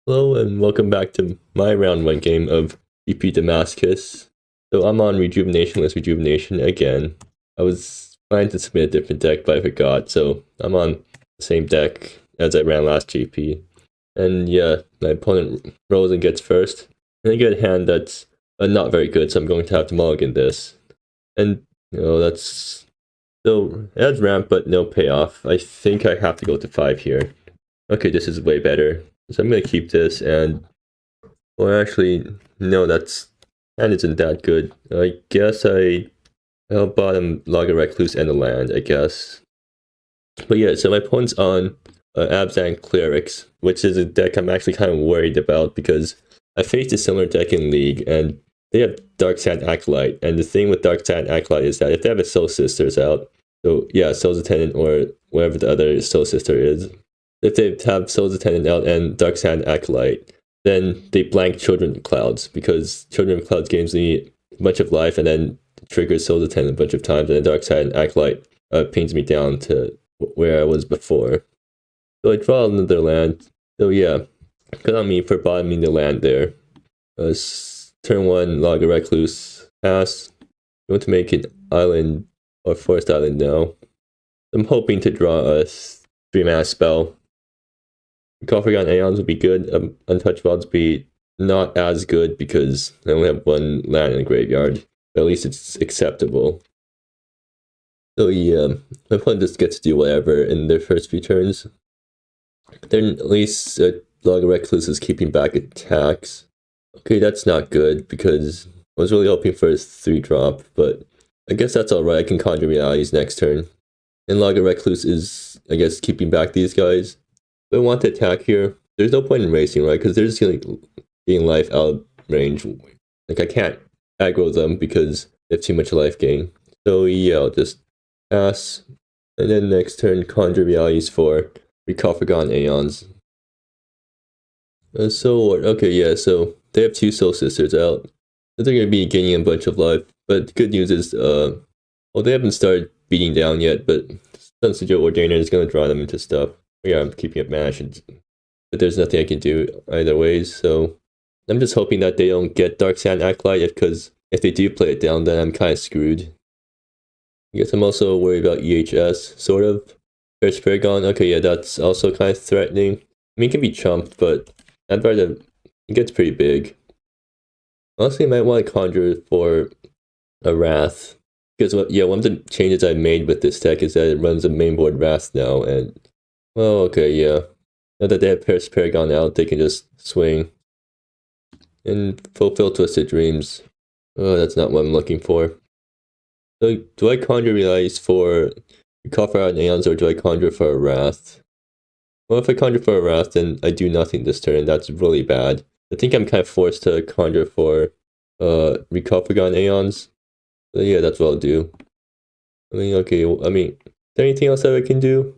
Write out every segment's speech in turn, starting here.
Hello and welcome back to my round 1 game of GP Damascus. So I'm on Rejuvenationless Rejuvenation again. I was planning to submit a different deck but I forgot, so I'm on the same deck as I ran last GP. And yeah, my opponent rolls and gets first. And I get a hand that's not very good, so I'm going to have to mulligan this. And that's still, it has ramp but no payoff. I think I have to go to 5 here. Okay, this is way better. So I'm going to keep this and well, actually, no, that isn't that good. I guess I'll bottom Logger Recluse and the land, I guess. But yeah, so my opponent's on Abzan Clerics, which is a deck I'm actually kind of worried about because I faced a similar deck in League, and they have Dark Sand Acolyte. And the thing with Dark Sand Acolyte is that if they have a Soul Sisters out, so yeah, Soul's Attendant or whatever the other Soul Sister is, if they have Soul's Attendant out and Dark Sand Acolyte, then they blank Children of Clouds, because Children of Clouds gives me a bunch of life and then triggers Soul's Attendant a bunch of times, and then Dark Sand Acolyte pings me down to where I was before. So I draw another land. So yeah, good on me for bottoming the land there. Turn 1, Log a Recluse, pass. Going to make an island or forest island now. I'm hoping to draw a 3-mana spell. Coffee on Aeons would be good. Untouched Wilds would be not as good because I only have 1 land in the graveyard. But at least it's acceptable. So yeah, my opponent just gets to do whatever in their first few turns. Then at least Log of Recluse is keeping back attacks. Okay, that's not good because I was really hoping for a 3-drop, but I guess that's alright. I can conjure realities next turn. And Log of Recluse is, I guess, keeping back these guys. If I want to attack here, there's no point in racing, right? Because they're just getting life out of range. Like, I can't aggro them because they have too much life gain. So yeah, I'll just pass. And then next turn, conjure realities for Recofragon Aeons. Okay, yeah, so they have 2 Soul Sisters out. So they're going to be gaining a bunch of life. But the good news is, well, they haven't started beating down yet, but Sunseeker Ordainer is going to draw them into stuff. Yeah, I'm keeping it mashed, but there's nothing I can do either ways, so I'm just hoping that they don't get Dark Sand Acolyte, because if they do play it down, then I'm kind of screwed. I guess I'm also worried about EHS, sort of. There's Paragon, okay, yeah, that's also kind of threatening. I mean, it can be chumped, but I'd rather, it gets pretty big. Honestly, I might want to conjure for a Wrath, because yeah, one of the changes I made with this deck is that it runs a mainboard Wrath now, and well, okay, yeah. Now that they have Paragon out, they can just swing and fulfill Twisted Dreams. Oh, that's not what I'm looking for. So, do I conjure realities for Coffer out Aeons, or do I conjure for a Wrath? Well, if I conjure for a Wrath, then I do nothing this turn, and that's really bad. I think I'm kind of forced to conjure for Recofragon Aeons. So yeah, that's what I'll do. I mean, okay, is there anything else that I can do?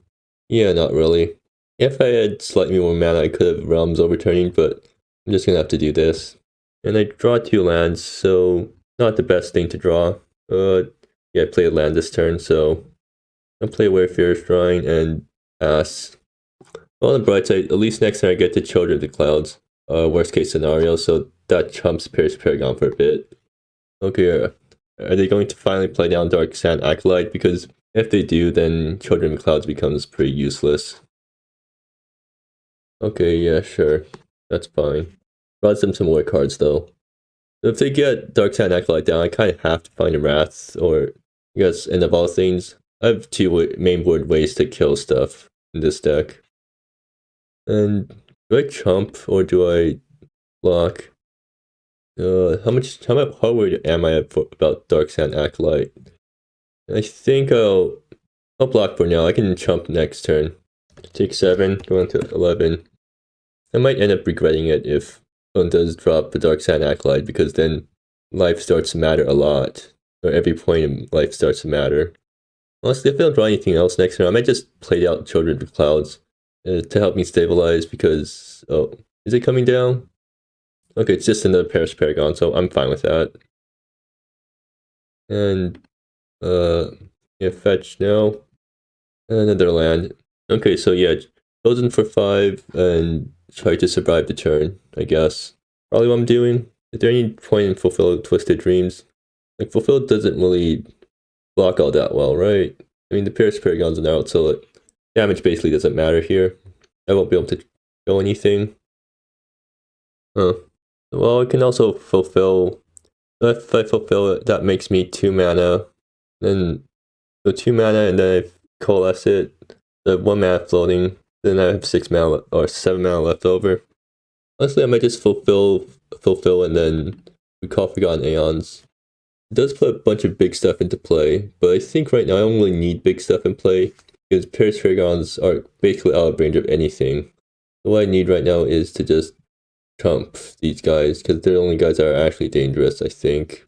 Yeah, not really. If I had slightly more mana, I could have Realms Overturning, but I'm just gonna have to do this. And I draw 2 lands, so not the best thing to draw. Yeah, I play a land this turn, so I'll play Wayfarer's Shrine and pass. Well, on the bright side, at least next time I get to Children of the Clouds. Worst case scenario, so that chumps Pierce Paragon for a bit. Okay, are they going to finally play down Dark Sand Acolyte? Because if they do, then Children of the Clouds becomes pretty useless. Okay, yeah, sure. That's fine. Brought them some more cards, though. If they get Dark Sand Acolyte down, I kind of have to find a Wrath, or I guess, end of all things. I have 2 mainboard ways to kill stuff in this deck. And do I chump, or do I block? How worried am I about Dark Sand Acolyte? I think I'll block for now. I can chump next turn. Take 7, go on to 11. I might end up regretting it if one does drop the Dark Sand Acolyte, because then life starts to matter a lot. Or every point in life starts to matter. Honestly, if I don't draw anything else next turn, I might just play out Children of the Clouds to help me stabilize, because... Oh, is it coming down? Okay, it's just another Paris Paragon, so I'm fine with that. And, yeah, fetch now. Another land. Okay, so yeah, chosen for 5, and try to survive the turn, I guess. Probably what I'm doing. Is there any point in Fulfill Twisted Dreams? Like, Fulfill doesn't really block all that well, right? I mean, the Pierce Paragons are out, so like, damage basically doesn't matter here. I won't be able to show anything. Well, I can also fulfill. If I fulfill it, that makes me 2 mana. Then, so 2 mana, and then I coalesce it. The 1 mana floating. Then I have 6 mana or 7 mana left over. Honestly, I might just fulfill, and then recall Forgotten Aeons. It does put a bunch of big stuff into play, but I think right now I don't really need big stuff in play because Pierce Paragons are basically out of range of anything. What I need right now is to just trump these guys because they're the only guys that are actually dangerous, I think.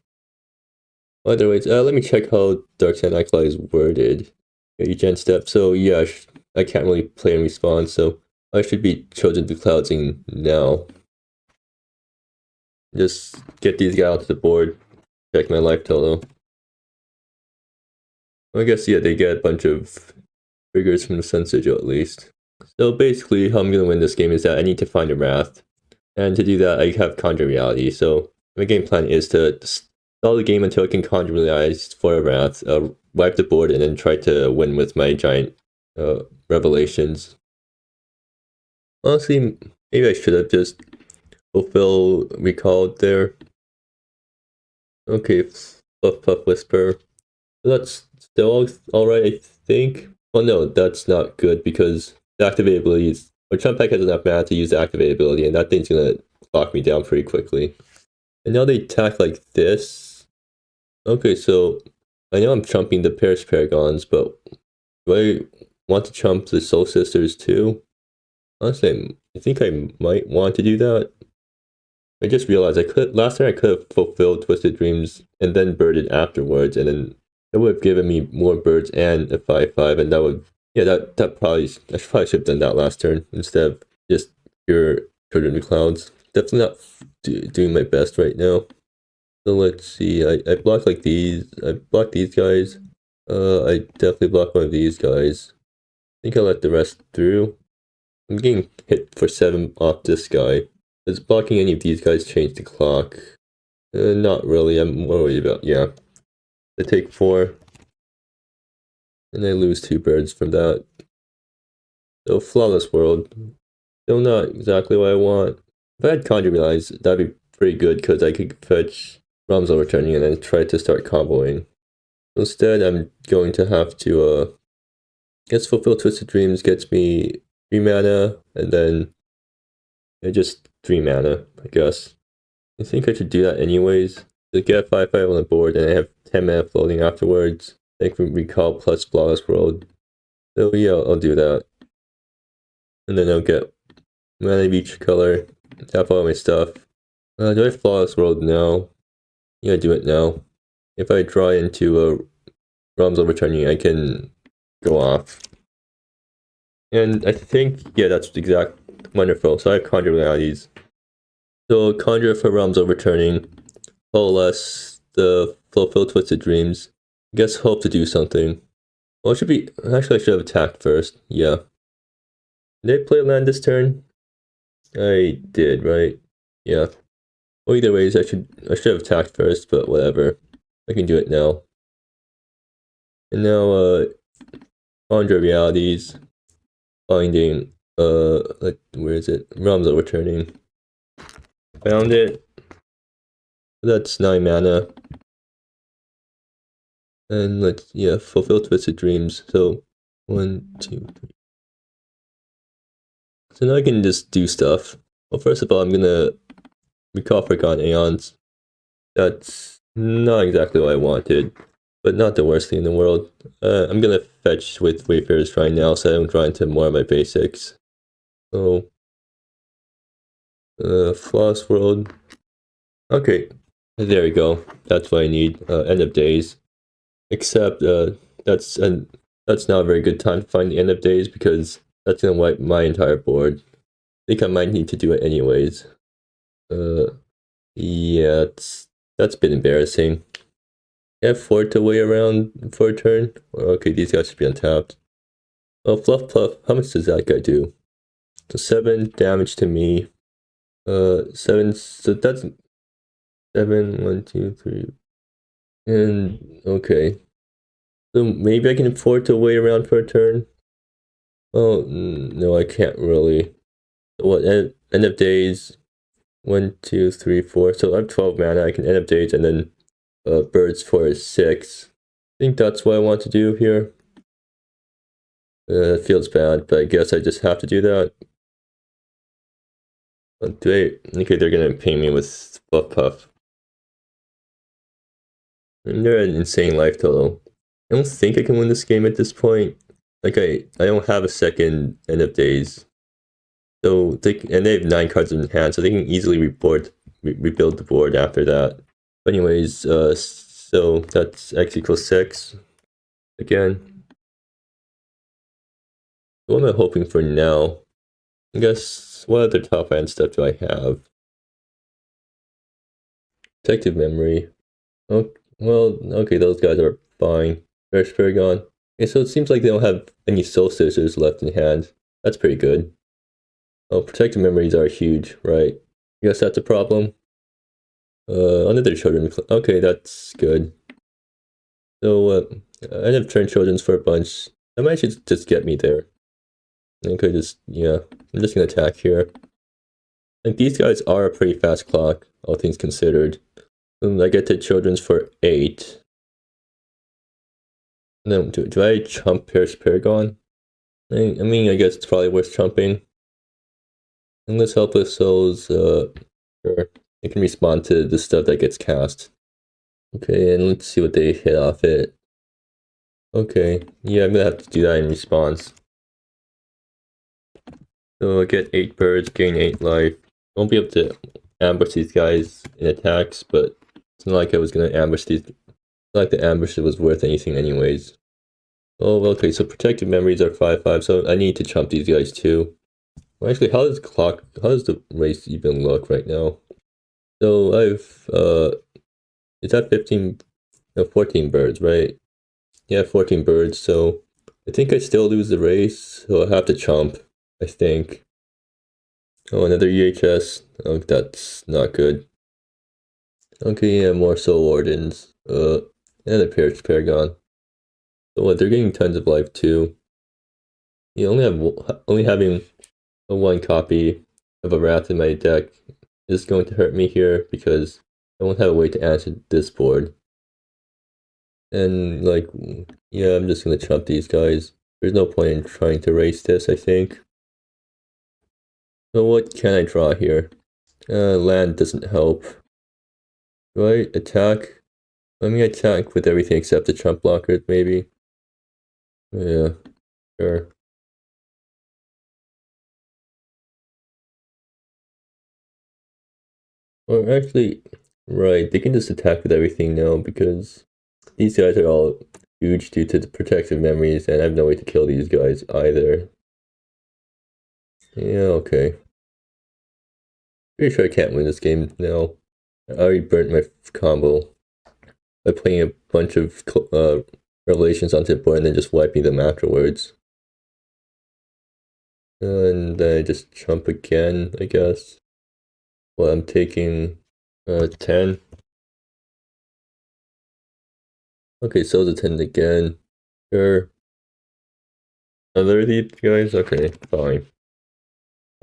Otherwise, let me check how Dark Sand Acolyte is worded. Regen step. So yeah, I can't really play in response, so I should be Children of the Clouds now. Just get these guys onto the board. Check my life total. I guess, yeah, they get a bunch of triggers from the Sun Sigil at least. So basically, how I'm going to win this game is that I need to find a Wrath. And to do that, I have Conjure Reality. So my game plan is to stall the game until I can Conjure Reality for a Wrath, wipe the board, and then try to win with my giant revelations. Honestly, maybe I should have just fulfill recalled there. Okay, Fluff Whisper. That's still alright, I think. Well, no, that's not good because the activate abilities. Or Chumbeque has enough mana to use the activate ability, and that thing's gonna lock me down pretty quickly. And now they attack like this. Okay, so I know I'm chumping the Pierce Paragons, but do I want to chump the Soul Sisters too? Honestly, I think I might want to do that. I just realized last time I could have fulfilled Twisted Dreams and then birded afterwards, and then it would have given me more birds and a 5/5, and that would, yeah, that probably, I probably should have done that last turn instead of just pure Children of the Clouds. Definitely not doing my best right now. So let's see, I blocked like these, I blocked these guys, I definitely blocked one of these guys. I think I let the rest through. I'm getting hit for 7 off this guy. Does blocking any of these guys change the clock? Not really, I'm worried about, yeah. I take 4. And I lose 2 birds from that. So Flawless World. Still not exactly what I want. If I had Conjure Realize, that'd be pretty good because I could fetch Realms Overturning and then try to start comboing. Instead, I'm going to have to, I guess Fulfill Twisted Dreams gets me 3 mana, and then just 3 mana, I guess. I think I should do that anyways. To get 5/5 on the board, and I have 10 mana floating afterwards. I can recall plus Flawless World. So yeah, I'll do that. And then I'll get mana of each color, tap all my stuff. Do I have Flawless World now? Yeah, I do it now. If I draw into a Realms Overturning, I can go off. And I think, yeah, that's exact wonderful. So I have Conjure Realities. So Conjure for Realms Overturning, Coalesce the Fulfill Twisted Dreams. I guess hope to do something. Well, it should be, actually I should have attacked first, yeah. Did I play land this turn? I did, right? Yeah. Well, either ways, I should have attacked first, but whatever. I can do it now. And now, Conjure Realities, finding, like, where is it? Realms Overturning. Found it. That's 9 mana. And let's, yeah, Fulfill Twisted Dreams. So, 1, 2, 3. So now I can just do stuff. Well, first of all, I'm gonna recall Forgotten Aeons. That's not exactly what I wanted, but not the worst thing in the world. I'm gonna fetch with Wayfarer's Shrine now, so I don't draw into more of my basics. So, Flawless World. Okay, there we go. That's what I need. End of days. Except, that's not a very good time to find the end of days because that's gonna wipe my entire board. I think I might need to do it anyways. Yeah, that's been embarrassing. I have 4 to wait around for a turn. Okay, these guys should be untapped. Oh, Fluff Pluff, how much does that guy do? So 7 damage to me. 7, so that's 7, 1, 2, 3. And okay. So maybe I can afford to wait around for a turn. Oh, no, I can't really. What, end of days? 1, 2, 3, 4. So I have 12 mana. I can end of days and then birds for 6. I think that's what I want to do here. It feels bad, but I guess I just have to do that. Okay, they're gonna pay me with Fluff Puff. And they're an insane life total. I don't think I can win this game at this point. Like I don't have a second end of days. So they have 9 cards in hand, so they can easily rebuild the board after that. But anyways, so that's X equals 6 again. What am I hoping for now? I guess what other top end stuff do I have? Protective memory. Oh well, okay, those guys are fine. Fresh Paragon. Okay, so it seems like they don't have any Soul Scissors left in hand. That's pretty good. Oh, protective memories are huge, right? I guess that's a problem. Another children. Okay, that's good. So, end of turn children's for a bunch. That might just get me there. Okay, yeah. I'm just gonna attack here. Like, these guys are a pretty fast clock, all things considered. I get to children's for 8. And then, do I chump Paragon? I mean, I guess it's probably worth chumping. Unless Helpless Souls, sure. It can respond to the stuff that gets cast. Okay, and let's see what they hit off it. Okay, yeah, I'm gonna have to do that in response. So I get 8 birds, gain 8 life. Won't be able to ambush these guys in attacks, but it's not like I was gonna ambush these. It's not like the ambush was worth anything anyways. Oh, okay, so protective memories are 5/5, so I need to chump these guys too. Well, actually, how does the race even look right now? So I've, is that 15, no, 14 birds, right? Yeah, 14 birds, so I think I still lose the race, so I'll have to chump, I think. Oh, another EHS. Oh, that's not good. Okay, yeah, more Soul Wardens. And a Paragon. So what, they're getting tons of life too. You only having a 1 copy of a Wrath in my deck is going to hurt me here because I won't have a way to answer this board. And like, yeah, I'm just gonna chump these guys. There's no point in trying to race this, I think. So what can I draw here? Land doesn't help. Do I attack? Let me attack with everything except the chump blockers, maybe. Yeah, sure. Well, actually, right, they can just attack with everything now because these guys are all huge due to the protective memories, and I have no way to kill these guys either. Yeah, okay. Pretty sure I can't win this game now. I already burnt my combo by playing a bunch of revelations onto the board and then just wiping them afterwards. And then I just chump again, I guess. Well, I'm taking 10. Okay, so the 10 again. Sure. Another of these guys? Okay, fine.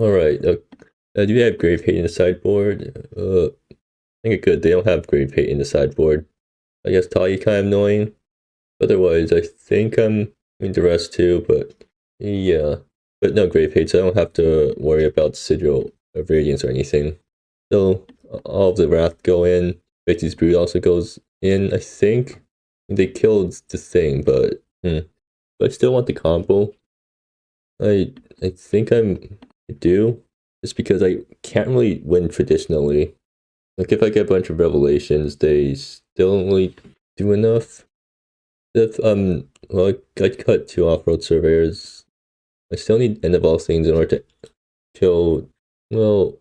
Alright, do we have Grave Hate in the sideboard? I think it could. They don't have Grave Hate in the sideboard. I guess Talia kind of annoying. Otherwise, I think I'm in the rest too, but yeah. But no Grave Hate, so I don't have to worry about Sigil of Radiance or anything. So, all of the Wrath go in. Vicky's Brood also goes in, I think. They killed the thing, but I still want the combo. I think I do. Just because I can't really win traditionally. Like if I get a bunch of revelations, they still don't really do enough. If well, I cut 2 off-road surveyors. I still need end of all things in order to kill. Well,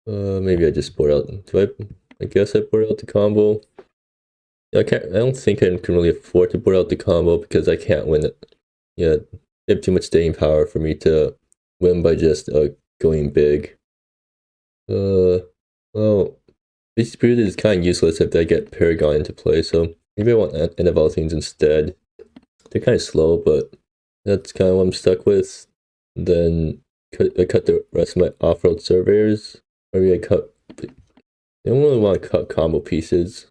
maybe I just board out. I guess I board out the combo. I don't think I can really afford to board out the combo because I can't win it. Yeah, They have too much staying power for me to win by just going big. Well, this Spirit is kind of useless if I get Paragon into play, so maybe I want End of All Things instead. They're kind of slow, but that's kind of what I'm stuck with. Then I cut the rest of my off-road surveyors. Maybe I don't really want to cut combo pieces.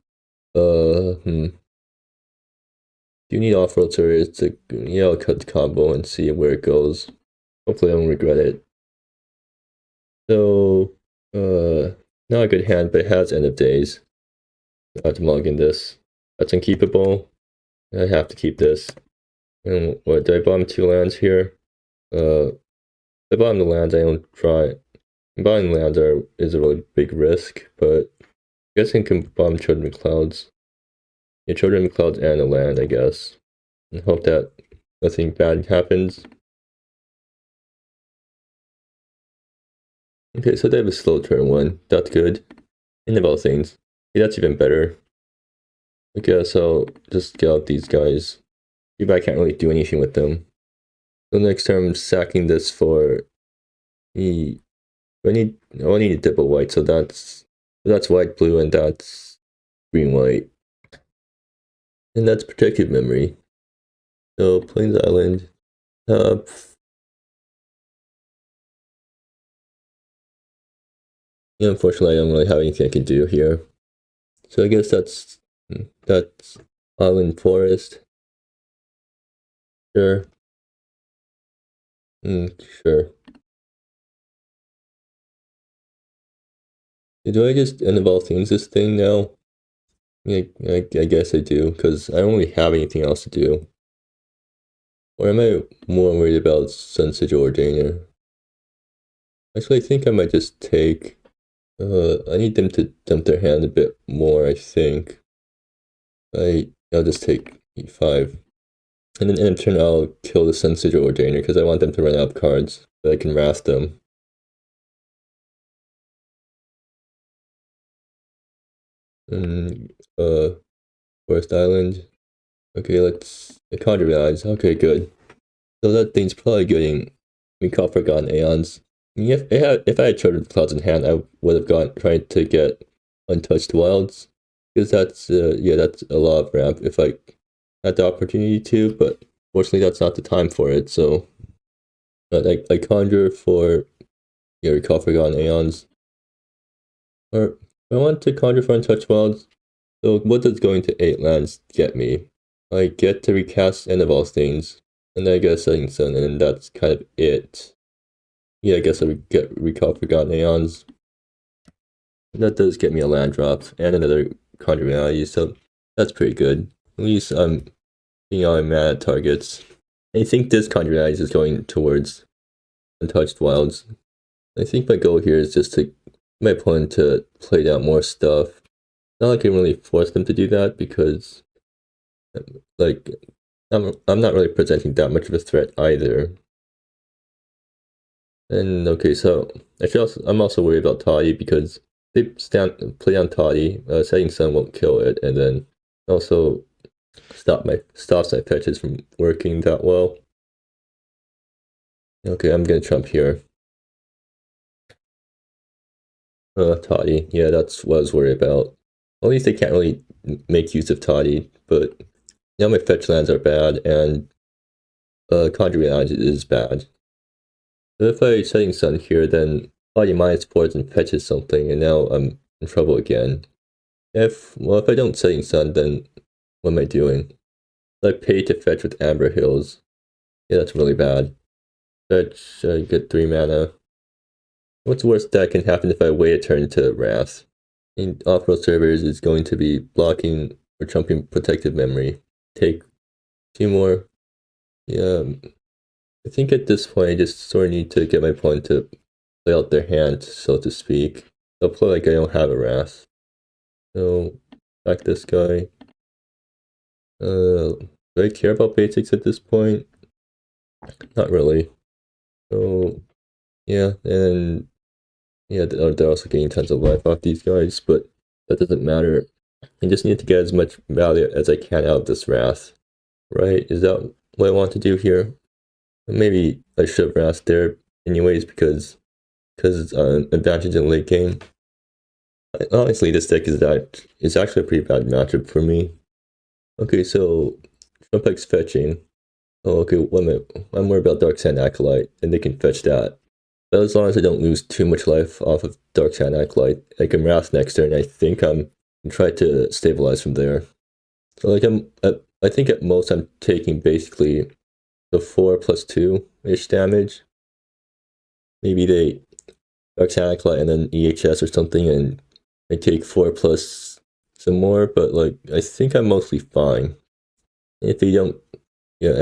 Do you need off-road surveyors to, I'll cut the combo and see where it goes. Hopefully I don't regret it. So, not a good hand, but it has End of Days. I have to mulligan this. That's unkeepable. I have to keep this. And what, do I bottom 2 lands here? If I bottom the lands, I don't try. Bottom lands is a really big risk, but I guess I can bottom Children of Clouds. Yeah, Children of Clouds and a land, I guess. And hope that nothing bad happens. Okay, so they have a slow turn 1. That's good. End of All Things. Yeah, that's even better. I guess I'll just get out these guys. Maybe I can't really do anything with them. So next time I'm sacking this for I need a double white, so that's white blue and that's green white. And that's protective memory. So Plains Island. Yeah, unfortunately I don't really have anything I can do here. So I guess that's Island Forest. Sure. Sure. Do I just End of All Things this thing now? I guess I do, because I don't really have anything else to do. Or am I more worried about Sun Sigil Ordainer? Actually, I think I might just take... I need them to dump their hand a bit more, I think. I'll just take e5. And then in turn I'll kill the Sun Sigil Ordainer, because I want them to run out of cards, so I can wrath them. Forest Island. Okay, let's Conjure Realize. Okay, good. So that thing's probably getting Recall Forgotten Aeons. I mean, if I had Children of Clouds in hand, I would have tried to get Untouched Wilds, because that's a lot of ramp if I had the opportunity to, but fortunately that's not the time for it. So, but I conjure for Recall Forgotten Aeons, or I want to conjure for Untouched Wilds. So what does going to 8 lands get me? I get to recast End of All Things, and then I get a Setting Sun, and that's kind of it. Yeah, I guess I would get Recall Forgotten Aeons. That does get me a land drop and another Conjure Reality, so that's pretty good. At least I'm being all mad at targets. I think this Conjure Reality is going towards Untouched Wilds. I think my goal here is just to get my opponent to play down more stuff. Not like I can really force them to do that, because like I'm not really presenting that much of a threat either. And okay, so I'm also worried about Toddy, because they play on Toddy, Setting Sun won't kill it, and then also stops my fetches from working that well. Okay, I'm gonna trump here. Toddy, yeah, that's what I was worried about. At least they can't really make use of Toddy, but now my fetch lands are bad, and Conjure Reality is bad. So if I Setting Sun here, then Toddy -4s and fetches something, and now I'm in trouble again. If I don't Setting Sun, then what am I doing? I pay to fetch with Amber Hills. Yeah, that's really bad. Fetch, get 3 mana. What's the worst that can happen if I wait a turn to Wrath? And off-road servers is going to be blocking or trumping Protective Memory. Take 2 more. Yeah, I think at this point I just sort of need to get my opponent to play out their hand, so to speak. They'll play like I don't have a Wrath. So, back this guy. Do I care about basics at this point? Not really. So, yeah, and yeah, they're also getting tons of life off these guys, but that doesn't matter. I just need to get as much value as I can out of this Wrath. Right? Is that what I want to do here? Maybe I should have asked there anyways because it's an advantage in late game. Honestly, this deck is actually a pretty bad matchup for me. Okay, so Chumbeque's fetching. Oh, okay, wait a minute. I'm worried about Dark Sand Acolyte, and they can fetch that. But as long as I don't lose too much life off of Dark Sand Acolyte, I can Wrath next turn. I think I'm try to stabilize from there. So like I think at most I'm taking basically the 4+2-ish damage. Maybe they Dark Sand Acolyte and then EHS or something, and I take 4 plus some more. But like I think I'm mostly fine. If they don't, yeah,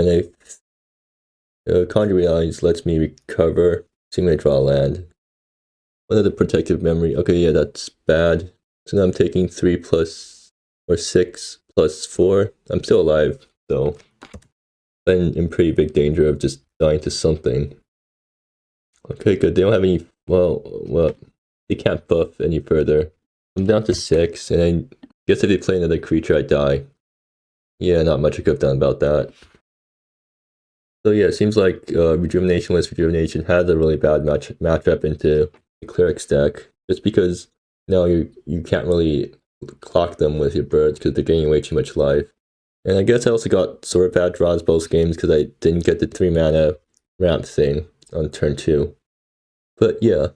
and Conjure Realities lets me recover. Assuming I draw land. What other protective memory? Okay, yeah, that's bad. So now I'm taking 3 plus or 6 plus 4. I'm still alive, though. I'm in pretty big danger of just dying to something. Okay, good. They don't have any. Well, they can't buff any further. I'm down to 6, and I guess if they play another creature, I die. Yeah, not much I could have done about that. So yeah, it seems like Rejuvenationless Rejuvenation had a really bad matchup into the Clerics deck, just because now you can't really clock them with your birds because they're getting way too much life. And I guess I also got sort of bad draws both games because I didn't get the 3 mana ramp thing on turn 2. But yeah,